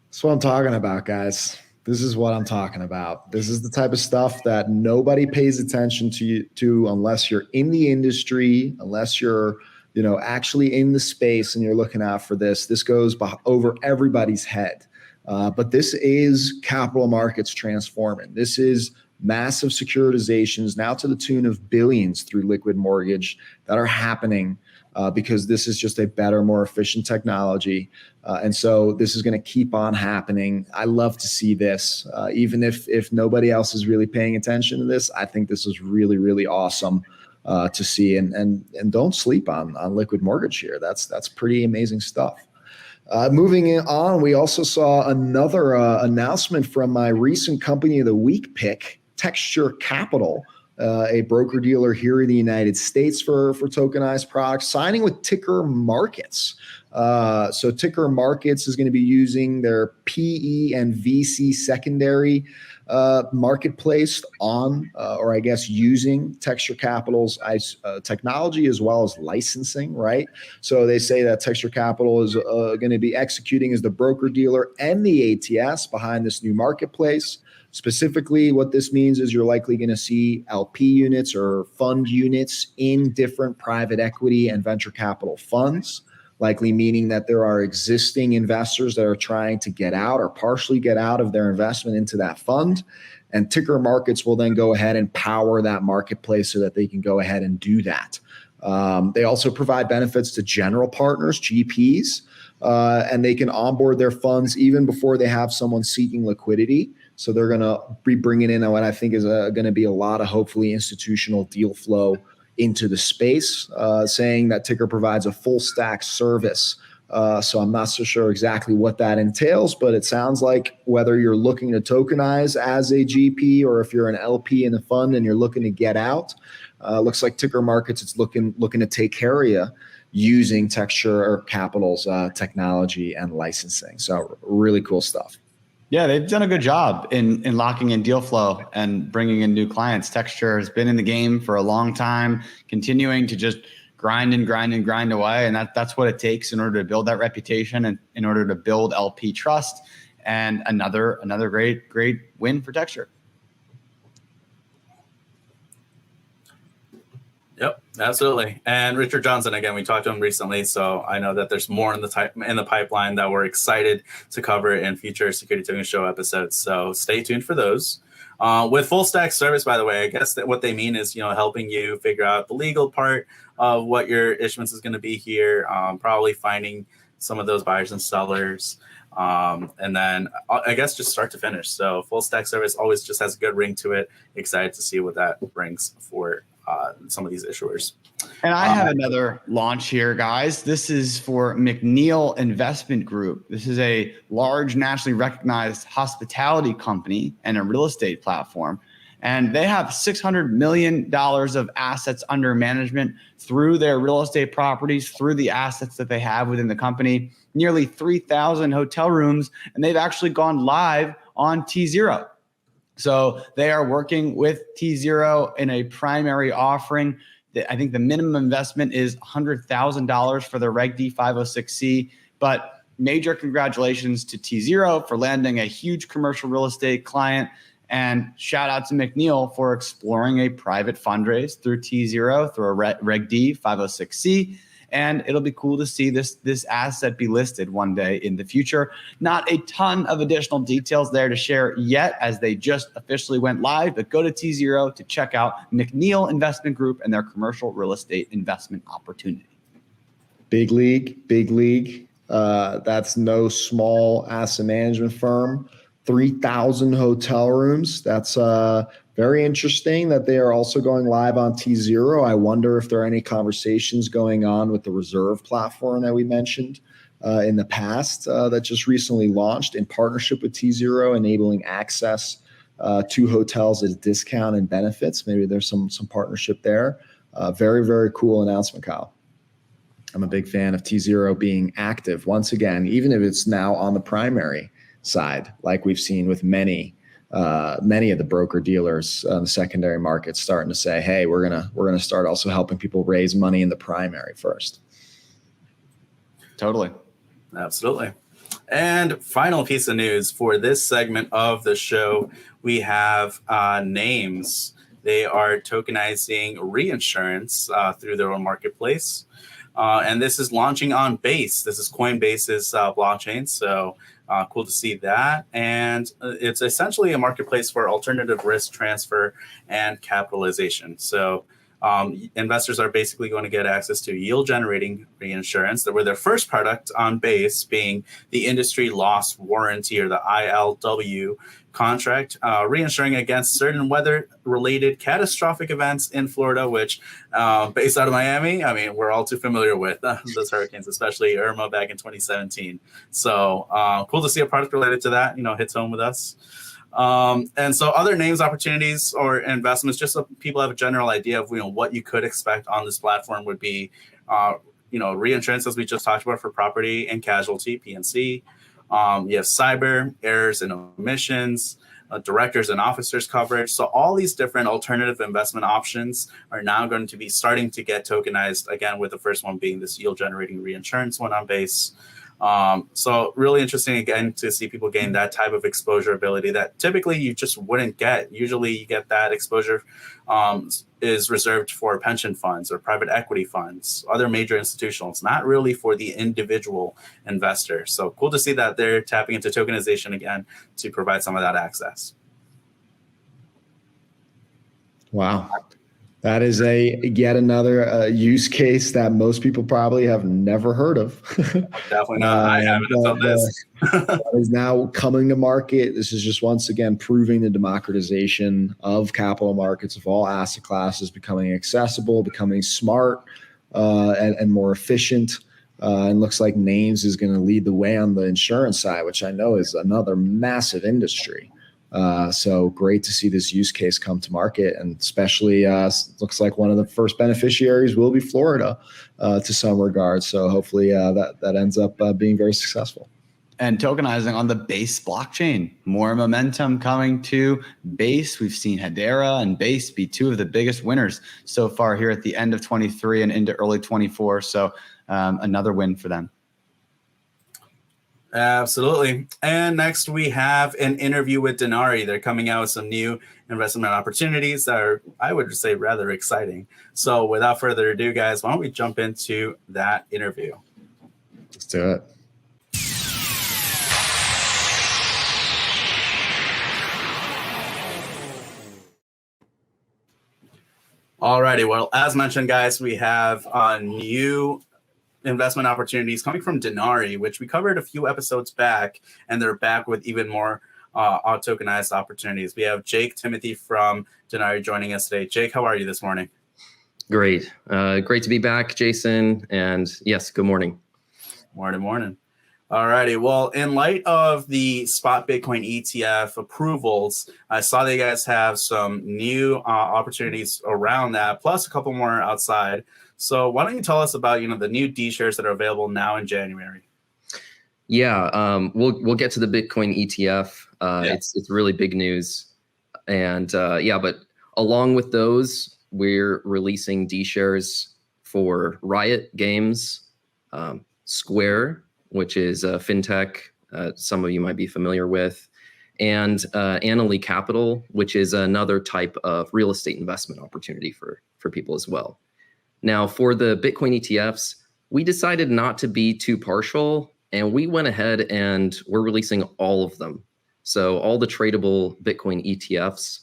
Speaker 1: That's what I'm talking about, guys. This is what I'm talking about. This is the type of stuff that nobody pays attention to unless you're in the industry, unless you're actually in the space and you're looking out for this. This goes over everybody's head. But this is capital markets transforming. This is massive securitizations now to the tune of billions through Liquid Mortgage that are happening because this is just a better, more efficient technology. And so this is going to keep on happening. I love to see this. Even if nobody else is really paying attention to this, I think this is really, really awesome to see. And don't sleep on Liquid Mortgage here. That's pretty amazing stuff. Moving on, we also saw another announcement from my recent Company of the Week pick, Texture Capital, a broker-dealer here in the United States for tokenized products, signing with Ticker Markets. So Ticker Markets is going to be using their PE and VC secondary marketplace on, or I guess using Texture Capital's technology as well as licensing, right? So they say that Texture Capital is going to be executing as the broker dealer and the ATS behind this new marketplace. Specifically, what this means is you're likely going to see LP units or fund units in different private equity and venture capital funds, likely meaning that there are existing investors that are trying to get out or partially get out of their investment into that fund. And Ticker Markets will then go ahead and power that marketplace so that they can go ahead and do that. They also provide benefits to general partners, GPs, and they can onboard their funds even before they have someone seeking liquidity. So they're going to be bringing in what I think is going to be a lot of hopefully institutional deal flow into the space, saying that Ticker provides a full stack service So I'm not so sure exactly what that entails, but it sounds like whether you're looking to tokenize as a GP or if you're an LP in the fund and you're looking to get out, looks like Ticker Markets it's looking to take care of you using Texture or Capital's technology and licensing. So really cool stuff.
Speaker 2: Yeah, they've done a good job in locking in deal flow and bringing in new clients. Texture has been in the game for a long time, continuing to just grind away. And that's what it takes in order to build that reputation and in order to build LP trust. And another great win for Texture.
Speaker 3: Yep, absolutely. And Richard Johnson, again, we talked to him recently, so I know that there's more in the pipeline that we're excited to cover in future Security Token Show episodes. So stay tuned for those. With full stack service, by the way, I guess that what they mean is, helping you figure out the legal part of what your issuance is going to be here, probably finding some of those buyers and sellers, and then I guess just start to finish. So full stack service always just has a good ring to it. Excited to see what that brings for some of these issuers.
Speaker 2: And I have another launch here, guys. This is for McNeill Investment Group. This is a large nationally recognized hospitality company and a real estate platform. And they have $600 million of assets under management through their real estate properties, through the assets that they have within the company, nearly 3,000 hotel rooms, and they've actually gone live on T0. So they are working with T0 in a primary offering. I think the minimum investment is $100,000 for the Reg D 506C, but major congratulations to T0 for landing a huge commercial real estate client, and shout out to McNeill for exploring a private fundraise through T0 through a Reg D 506C. And it'll be cool to see this asset be listed one day in the future. Not a ton of additional details there to share yet, as they just officially went live, but go to T0 to check out McNeill Investment Group and their commercial real estate investment opportunity.
Speaker 1: Big league. That's no small asset management firm. 3,000 hotel rooms. That's very interesting that they are also going live on T0. I wonder if there are any conversations going on with the Reserve platform that we mentioned in the past that just recently launched in partnership with T0, enabling access to hotels at a discount and benefits. Maybe there's some partnership there. Very, very cool announcement, Kyle. I'm a big fan of T0 being active once again, even if it's now on the primary side, like we've seen with many of the broker dealers on the secondary market starting to say, hey, we're gonna start also helping people raise money in the primary first.
Speaker 2: Totally.
Speaker 3: Absolutely. And final piece of news for this segment of the show, we have names. They are tokenizing reinsurance through their own marketplace. And this is launching on Base. This is Coinbase's blockchain. So cool to see that. And it's essentially a marketplace for alternative risk transfer and capitalization. So investors are basically going to get access to yield generating reinsurance. That were their first product on Base being the industry loss warranty, or the ILW contract, reinsuring against certain weather-related catastrophic events in Florida, which, based out of Miami, I mean, we're all too familiar with those hurricanes, especially Irma back in 2017. So cool to see a product related to that, hits home with us. And so other names, opportunities, or investments, just so people have a general idea of what you could expect on this platform would be, reinsurance, as we just talked about, for property and casualty, PNC. You have cyber, errors and omissions, directors and officers coverage. So all these different alternative investment options are now going to be starting to get tokenized, again, with the first one being this yield generating reinsurance one on Base. So really interesting, again, to see people gain that type of exposure ability that typically you just wouldn't get. Usually you get that exposure is reserved for pension funds or private equity funds, other major institutionals, not really for the individual investor. So cool to see that they're tapping into tokenization again to provide some of that access. Wow.
Speaker 1: That is yet another use case that most people probably have never heard of.
Speaker 3: Definitely not. I haven't until this.
Speaker 1: That is now coming to market. This is just once again proving the democratization of capital markets, of all asset classes, becoming accessible, becoming smart, and more efficient. And looks like Names is going to lead the way on the insurance side, which I know is another massive industry. So great to see this use case come to market, and especially looks like one of the first beneficiaries will be Florida to some regard. So hopefully that ends up being very successful.
Speaker 2: And tokenizing on the Base blockchain, more momentum coming to Base. We've seen Hedera and Base be two of the biggest winners so far here at the end of 23 and into early 24. So another win for them.
Speaker 3: Absolutely. And next we have an interview with Dinari. They're coming out with some new investment opportunities that are, I would say, rather exciting. So without further ado, guys, why don't we jump into that interview?
Speaker 1: Let's do it.
Speaker 3: Alrighty. Well, as mentioned, guys, we have new investment opportunities coming from Dinari, which we covered a few episodes back, and they're back with even more tokenized opportunities. We have Jake Timothy from Dinari joining us today. Jake, how are you this morning?
Speaker 5: Great. Great to be back, Jason. And yes, good morning.
Speaker 3: Morning. All righty. Well, in light of the spot Bitcoin ETF approvals, I saw that you guys have some new opportunities around that, plus a couple more outside. So why don't you tell us about, the new D shares that are available now in January?
Speaker 5: Yeah, we'll get to the Bitcoin ETF. It's really big news. And but along with those, we're releasing D shares for Riot Games, Square, which is a fintech some of you might be familiar with, and Annaly Capital, which is another type of real estate investment opportunity for people as well. Now, for the Bitcoin ETFs, we decided not to be too partial, and we went ahead and we're releasing all of them. So all the tradable Bitcoin ETFs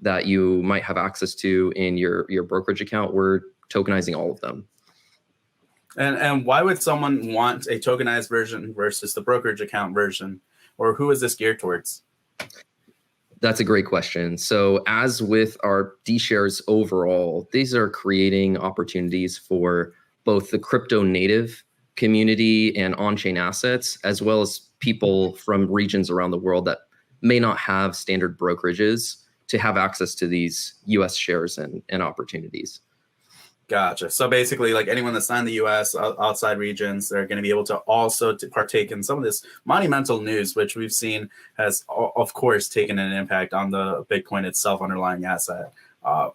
Speaker 5: that you might have access to in your brokerage account, we're tokenizing all of them.
Speaker 3: And why would someone want a tokenized version versus the brokerage account version? Or who is this geared towards?
Speaker 5: That's a great question. So as with our D shares overall, these are creating opportunities for both the crypto native community and on-chain assets, as well as people from regions around the world that may not have standard brokerages to have access to these US shares and opportunities.
Speaker 3: Gotcha. So basically, like anyone that's not in the U.S., outside regions, they're going to be able to also partake in some of this monumental news, which we've seen has, of course, taken an impact on the Bitcoin itself, underlying asset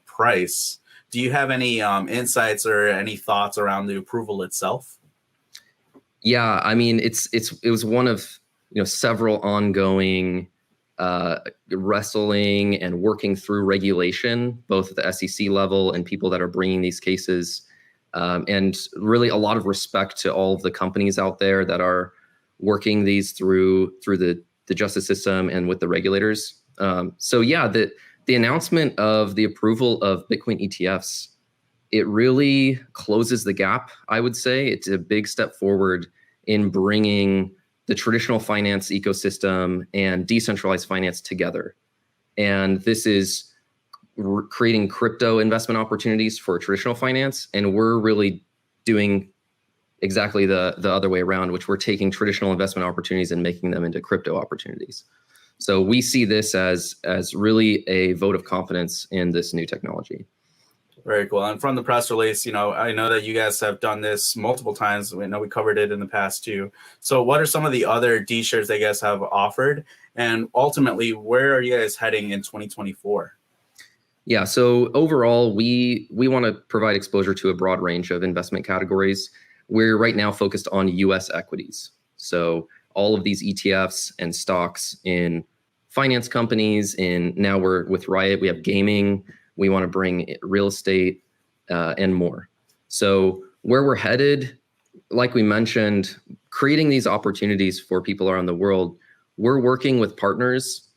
Speaker 3: price. Do you have any insights or any thoughts around the approval itself?
Speaker 5: Yeah, I mean, it was one of several ongoing wrestling and working through regulation, both at the SEC level and people that are bringing these cases, and really a lot of respect to all of the companies out there that are working these through the justice system and with the regulators. So yeah, the announcement of the approval of Bitcoin ETFs, it really closes the gap. I would say it's a big step forward in bringing the traditional finance ecosystem and decentralized finance together. And this is creating crypto investment opportunities for traditional finance. And we're really doing exactly the other way around, which we're taking traditional investment opportunities and making them into crypto opportunities. So we see this as really a vote of confidence in this new technology.
Speaker 3: Very cool. And from the press release, I know that you guys have done this multiple times. We know we covered it in the past too. So what are some of the other D shares that you guys have offered? And ultimately, where are you guys heading in 2024?
Speaker 5: Yeah, so overall, we want to provide exposure to a broad range of investment categories. We're right now focused on US equities. So all of these ETFs and stocks in finance companies, now we're with Riot, we have gaming. We want to bring real estate and more. So where we're headed, like we mentioned, creating these opportunities for people around the world, we're working with partners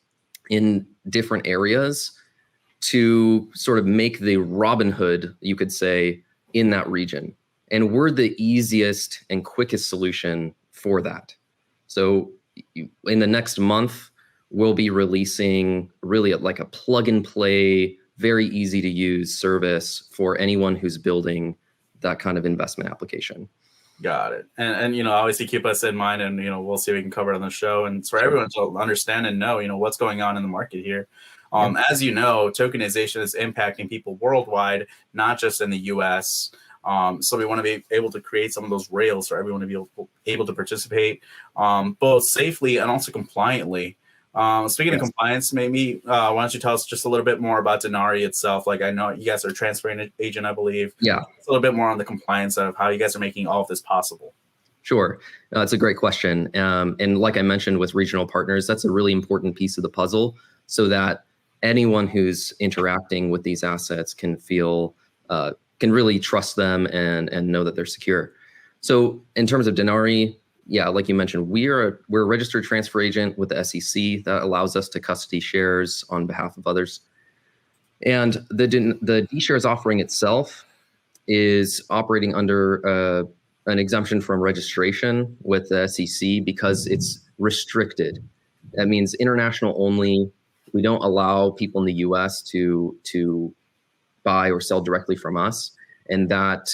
Speaker 5: in different areas to sort of make the Robin Hood, you could say, in that region. And we're the easiest and quickest solution for that. So in the next month, we'll be releasing really like a plug and play, very easy to use service for anyone who's building that kind of investment application.
Speaker 3: Got it. And obviously keep us in mind, and we'll see if we can cover it on the show, and it's for everyone to understand and know what's going on in the market here. As you know, tokenization is impacting people worldwide, not just in the US. So we want to be able to create some of those rails for everyone to be able to participate both safely and also compliantly. Speaking of compliance, maybe why don't you tell us just a little bit more about Dinari itself? Like, I know you guys are a transferring agent, I believe.
Speaker 5: Yeah.
Speaker 3: A little bit more on the compliance of how you guys are making all of this possible.
Speaker 5: Sure. That's a great question. And like I mentioned with regional partners, that's a really important piece of the puzzle, so that anyone who's interacting with these assets can feel, can really trust them and know that they're secure. So in terms of Dinari, yeah, like you mentioned, we're a registered transfer agent with the SEC that allows us to custody shares on behalf of others. And the D shares offering itself is operating under an exemption from registration with the SEC because it's restricted. That means international only. We don't allow people in the US to buy or sell directly from us, and that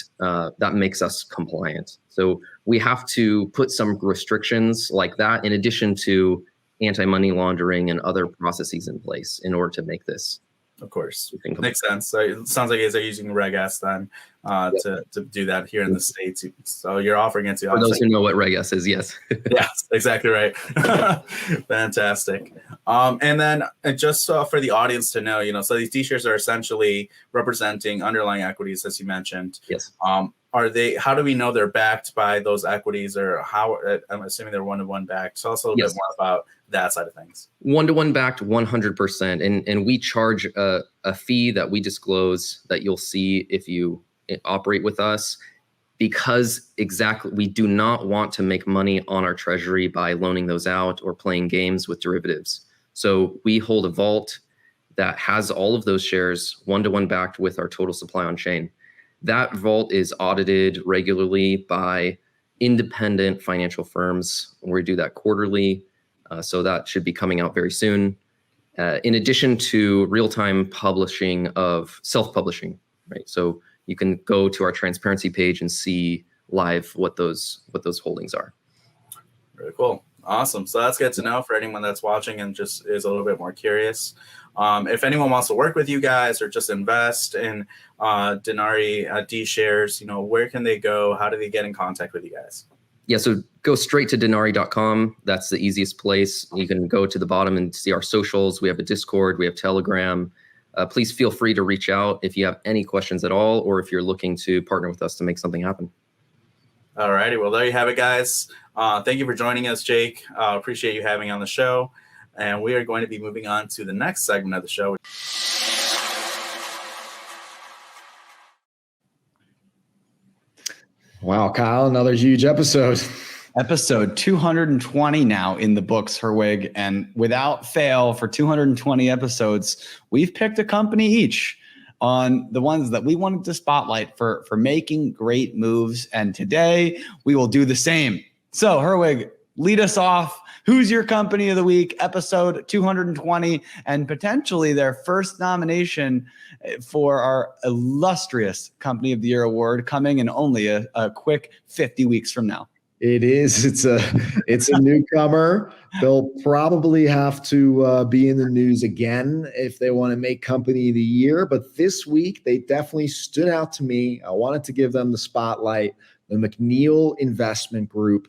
Speaker 5: makes us compliant. So we have to put some restrictions like that in addition to anti-money laundering and other processes in place in order to make this.
Speaker 3: Of course, makes sense. So it sounds like you guys are using Reg S then to do that here in the States. So you're offering it to
Speaker 5: for those who know what Reg S is, yes.
Speaker 3: Yes, exactly right. Fantastic. And then just for the audience to know, so these D-shares are essentially representing underlying equities, as you mentioned.
Speaker 5: Yes.
Speaker 3: How do we know they're backed by those equities, or how? I'm assuming they're one-to-one backed. Tell us a little bit more about that side of things.
Speaker 5: One-to-one backed, 100%. And we charge a fee that we disclose that you'll see if you operate with us, because we do not want to make money on our treasury by loaning those out or playing games with derivatives. So we hold a vault that has all of those shares one-to-one backed with our total supply on chain. That vault is audited regularly by independent financial firms. We do that quarterly, so that should be coming out very soon. In addition to real-time publishing of self-publishing, right? So you can go to our transparency page and see live what those holdings are.
Speaker 3: Very cool. Awesome. So that's good to know for anyone that's watching and just is a little bit more curious. If anyone wants to work with you guys or just invest in Dinari D shares, where can they go? How do they get in contact with you guys?
Speaker 5: Yeah, so go straight to dinari.com. That's the easiest place. You can go to the bottom and see our socials. We have a Discord, we have Telegram. Please feel free to reach out if you have any questions at all, or if you're looking to partner with us to make something happen.
Speaker 3: All righty. Well, there you have it, guys. Thank you for joining us, Jake. Appreciate you having me on the show. And we are going to be moving on to the next segment of the show.
Speaker 1: Wow, Kyle, another huge episode.
Speaker 2: Episode 220 now in the books, Herwig. And without fail, for 220 episodes, we've picked a company each on the ones that we wanted to spotlight for making great moves. And today we will do the same. So, Herwig, lead us off. Who's your company of the week? Episode 220, and potentially their first nomination for our illustrious Company of the Year award, coming in only a quick 50 weeks from now.
Speaker 1: It is. It's a newcomer. They'll probably have to be in the news again if they want to make Company of the Year. But this week, they definitely stood out to me. I wanted to give them the spotlight. The McNeill Investment Group.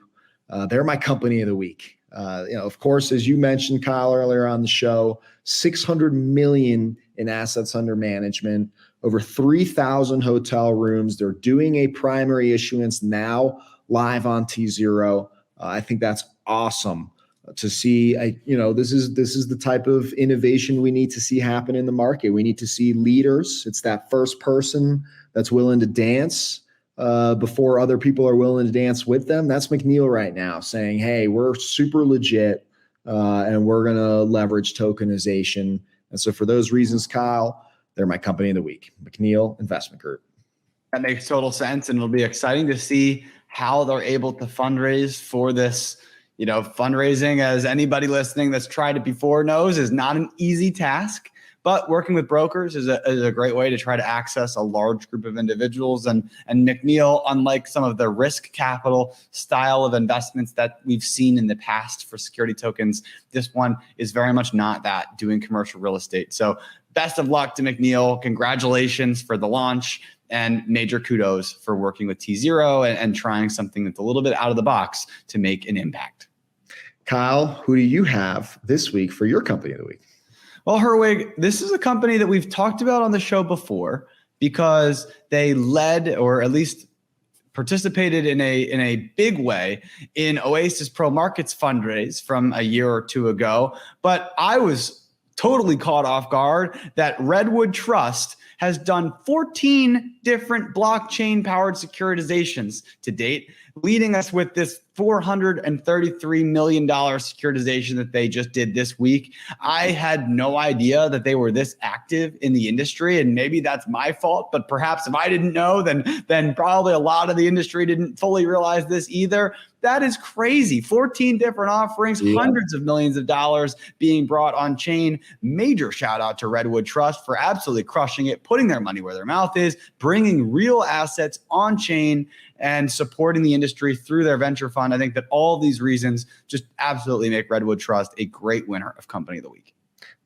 Speaker 1: They're my company of the week. Of course, as you mentioned, Kyle, earlier on the show, $600 million in assets under management, over 3,000 hotel rooms. They're doing a primary issuance now, live on T0. I think that's awesome to see. This is the type of innovation we need to see happen in the market. We need to see leaders. It's that first person that's willing to dance before other people are willing to dance with them. That's McNeill right now saying, hey, we're super legit and we're going to leverage tokenization. And so for those reasons, Kyle, they're my company of the week, McNeill Investment Group.
Speaker 2: That makes total sense. And it'll be exciting to see how they're able to fundraise for this. Fundraising, as anybody listening that's tried it before knows, is not an easy task. but working with brokers is a great way to try to access a large group of individuals. And McNeill, unlike some of the risk capital style of investments that we've seen in the past for security tokens, this one is very much not that, doing commercial real estate. So best of luck to McNeill. Congratulations for the launch, and major kudos for working with T0 and trying something that's a little bit out of the box to make an impact.
Speaker 1: Kyle, who do you have this week for your company of the week?
Speaker 2: Well, Herwig, this is a company that we've talked about on the show before because they led, or at least participated in a big way in Oasis Pro Markets fundraise from a year or two ago. But I was totally caught off guard that Redwood Trust has done 14 different blockchain-powered securitizations to date, leading us with this $433 million securitization that they just did this week. I had no idea that they were this active in the industry, and maybe that's my fault, but perhaps if I didn't know, then probably a lot of the industry didn't fully realize this either. That is crazy. 14 different offerings, hundreds of millions of dollars being brought on chain. Major shout out to Redwood Trust for absolutely crushing it, putting their money where their mouth is, bringing real assets on chain and supporting the industry through their venture fund. I think that all of these reasons just absolutely make Redwood Trust a great winner of Company of the Week.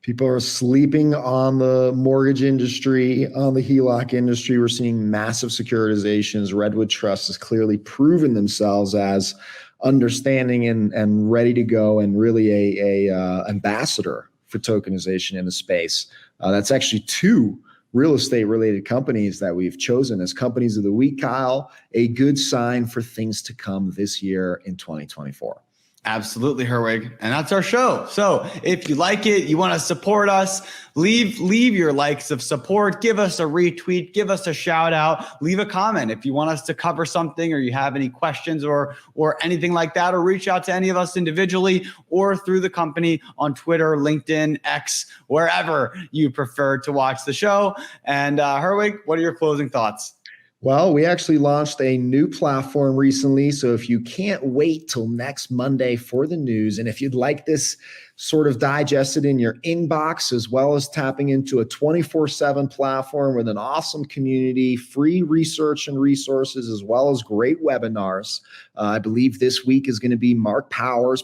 Speaker 1: People are sleeping on the mortgage industry, on the HELOC industry. We're seeing massive securitizations. Redwood Trust has clearly proven themselves as understanding and ready to go, and really a ambassador for tokenization in the space. That's actually two real estate related companies that we've chosen as companies of the week, Kyle. A good sign for things to come this year in 2024.
Speaker 2: Absolutely, Herwig. And that's our show. So if you like it, you want to support us, leave your likes of support, give us a retweet, give us a shout out, leave a comment if you want us to cover something, or you have any questions or anything like that, or reach out to any of us individually or through the company on Twitter, LinkedIn, X, wherever you prefer to watch the show. And Herwig, what are your closing thoughts?
Speaker 1: Well, we actually launched a new platform recently. So if you can't wait till next Monday for the news, and if you'd like this sort of digested in your inbox, as well as tapping into a 24/7 platform with an awesome community, free research and resources, as well as great webinars. I believe this week is going to be Mark Powers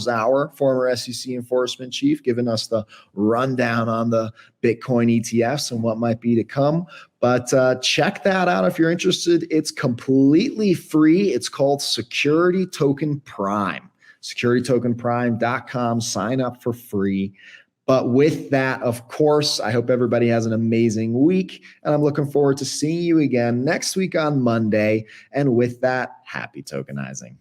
Speaker 1: Hour, former SEC enforcement chief, giving us the rundown on the Bitcoin ETFs and what might be to come. But check that out if you're interested. It's completely free. It's called Security Token Prime. SecurityTokenPrime.com. Sign up for free. But with that, of course, I hope everybody has an amazing week. And I'm looking forward to seeing you again next week on Monday. And with that, happy tokenizing.